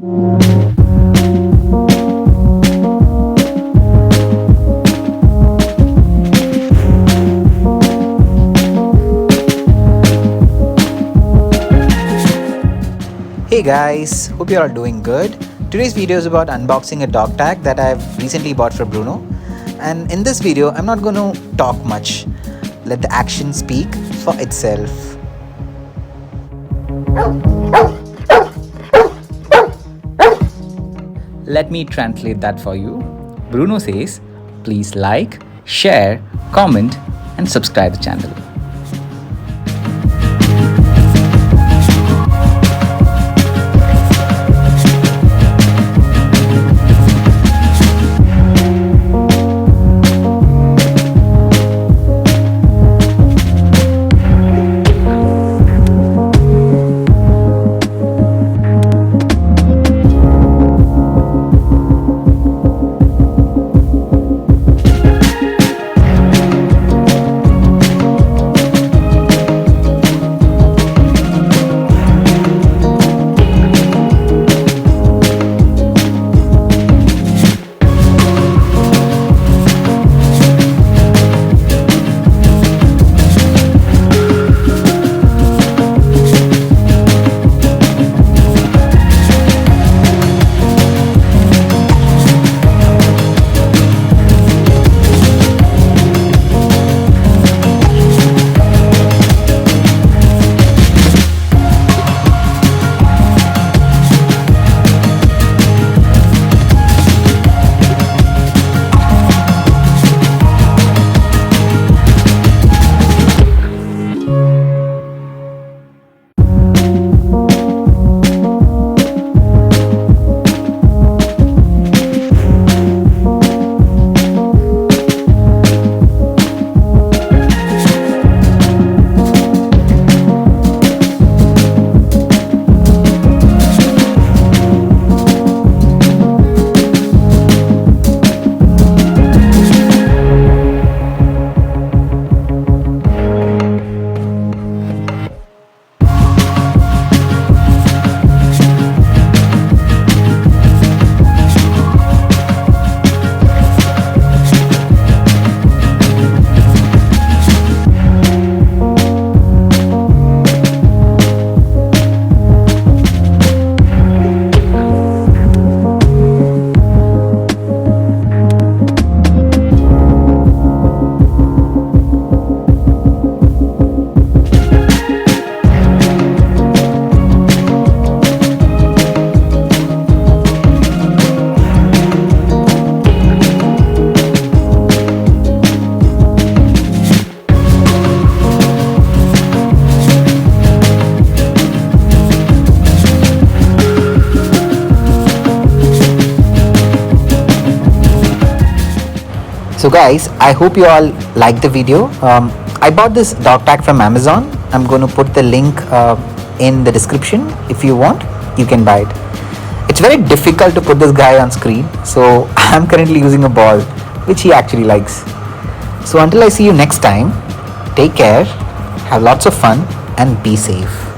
Hey guys, hope you're all doing good. Today's video is about unboxing a dog tag that I've recently bought for Bruno. And in this video, I'm not going to talk much. Let the action speak for itself. Let me translate that for you. Bruno says, please like, share, comment and subscribe the channel. So guys, I hope you all liked the video. I bought this dog tag from Amazon. I'm going to put the link in the description. If you want, you can buy it. It's very difficult to put this guy on screen, so I'm currently using a ball, which he actually likes. So until I see you next time, take care, have lots of fun and be safe.